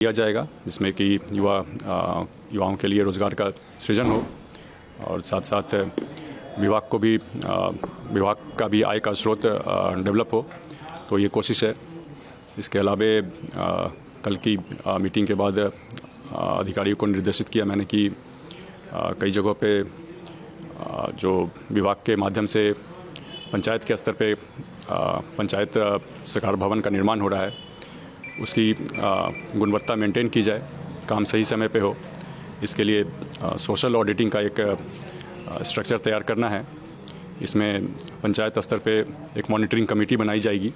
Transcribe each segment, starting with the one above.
किया जाएगा, जिसमें कि युवाओं के लिए रोज़गार का सृजन हो और साथ साथ विभाग का भी आय का स्रोत डेवलप हो, तो ये कोशिश है। इसके अलावा कल की मीटिंग के बाद अधिकारियों को निर्देशित किया मैंने कि कई जगहों पे जो विभाग के माध्यम से पंचायत के स्तर पे पंचायत सरकार भवन का निर्माण हो रहा है, उसकी गुणवत्ता मेंटेन की जाए, काम सही समय पे हो। इसके लिए सोशल ऑडिटिंग का एक स्ट्रक्चर तैयार करना है। इसमें पंचायत स्तर पे एक मॉनिटरिंग कमेटी बनाई जाएगी,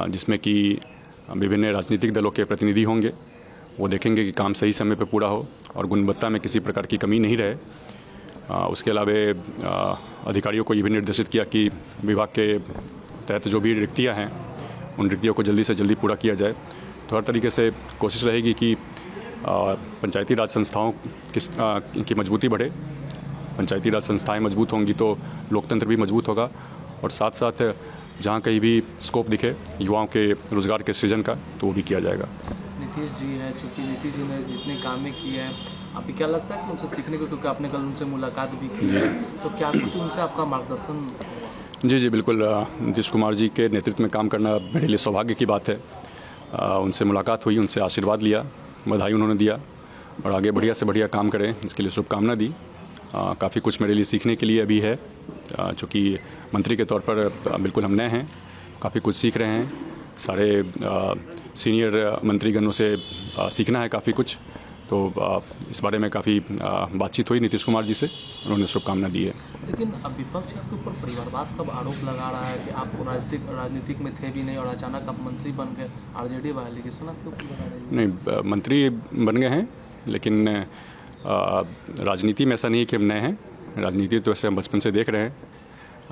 जिसमें कि विभिन्न राजनीतिक दलों के प्रतिनिधि होंगे। वो देखेंगे कि काम सही समय पे पूरा हो और गुणवत्ता में किसी प्रकार की कमी नहीं रहे। उसके अलावा अधिकारियों को ये भी निर्देशित किया कि विभाग के तहत जो भी रिक्तियाँ हैं, उन रिक्तियों को जल्दी से जल्दी पूरा किया जाए। तो हर तरीके से कोशिश रहेगी कि पंचायती राज संस्थाओं की मजबूती बढ़े। पंचायती राज संस्थाएं मजबूत होंगी तो लोकतंत्र भी मजबूत होगा, और साथ साथ जहां कहीं भी स्कोप दिखे युवाओं के रोज़गार के सृजन का, तो वो भी किया जाएगा। नीतीश जी है, चूँकि नीतीश जी ने जितने काम किए हैं, आपको क्या लगता है कि उनसे सीखने को, क्योंकि आपने कल उनसे मुलाकात भी की है, तो क्या कुछ उनसे आपका मार्गदर्शन? जी बिल्कुल। नीतीश कुमार जी के नेतृत्व में काम करना मेरे लिए सौभाग्य की बात है। उनसे मुलाकात हुई, उनसे आशीर्वाद लिया, बधाई उन्होंने दिया, और आगे बढ़िया से बढ़िया काम करें इसके लिए शुभकामना दी। काफ़ी कुछ मेरे लिए सीखने के लिए अभी है, चूँकि मंत्री के तौर पर बिल्कुल हम नए हैं, काफ़ी कुछ सीख रहे हैं। सारे सीनियर मंत्रीगणों से सीखना है काफ़ी कुछ, तो इस बारे में काफ़ी बातचीत हुई नीतीश कुमार जी से, उन्होंने शुभकामना दी है। लेकिन अब विपक्ष आपके ऊपर परिवारवाद का आरोप लगा रहा है कि आप राजनीतिक में थे भी नहीं और अचानक आप मंत्री बन गए, आरजेडी वाला एलिगेशन आपके ऊपर लगा रही है? नहीं, मंत्री बन गए हैं, लेकिन राजनीति में ऐसा नहीं है कि हम नए हैं। राजनीति तो ऐसे हम बचपन से देख रहे हैं,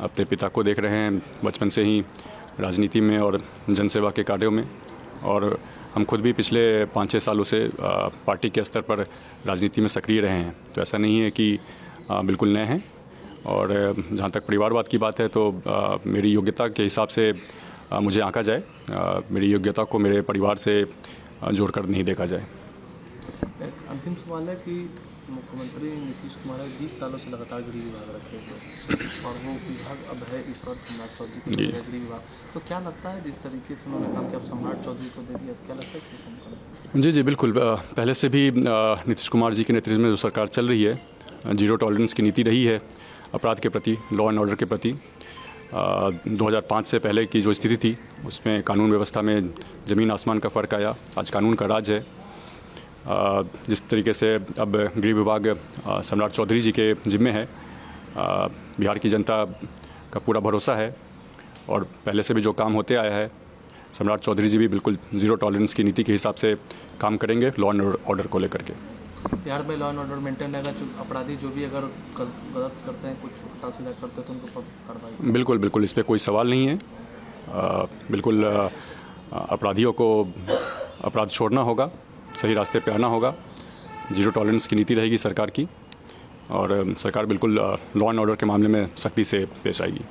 अपने पिता को देख रहे हैं बचपन से ही राजनीति में और जनसेवा के कार्यों में, और हम खुद भी पिछले 5-6 सालों से पार्टी के स्तर पर राजनीति में सक्रिय रहे हैं। तो ऐसा नहीं है कि बिल्कुल नए हैं। और जहाँ तक परिवारवाद की बात है, तो मेरी योग्यता के हिसाब से मुझे आंका जाए, मेरी योग्यता को मेरे परिवार से जोड़कर नहीं देखा जाए। एक अंतिम सवाल है कि मुख्यमंत्री नीतीश कुमार 20 सालों से लगातार गृह विभाग रखे थे, और वो विभाग अब है इस वर्ष सम्राट चौधरी को गृह विभाग। तो क्या लगता है, जिस तरीके से उन्होंने काम किया, अब सम्राट चौधरी को दे दिया, तो क्या लगता है कि जी बिल्कुल। पहले से भी नीतीश कुमार जी के नेतृत्व में जो सरकार चल रही है, जीरो टॉलरेंस की नीति रही है अपराध के प्रति, लॉ एंड ऑर्डर के प्रति। 2005 से पहले की जो स्थिति थी, उसमें कानून व्यवस्था में ज़मीन आसमान का फ़र्क आया। आज कानून का राज है। जिस तरीके से अब गृह विभाग सम्राट चौधरी जी के जिम्मे है, बिहार की जनता का पूरा भरोसा है, और पहले से भी जो काम होते आया है, सम्राट चौधरी जी भी बिल्कुल ज़ीरो टॉलरेंस की नीति के हिसाब से काम करेंगे लॉ एंड ऑर्डर को लेकर के। बिहार में लॉ एंड ऑर्डर मेंटेन रहेगा, अपराधी जो भी अगर गलत करते हैं, कुछ उल्टा सीधा करते हैं, तो उनको कार्रवाई? बिल्कुल, इस पर कोई सवाल नहीं है। बिल्कुल अपराधियों को अपराध छोड़ना होगा, सही रास्ते पे आना होगा। जीरो टॉलरेंस की नीति रहेगी सरकार की, और सरकार बिल्कुल लॉ एंड ऑर्डर के मामले में सख्ती से पेश आएगी।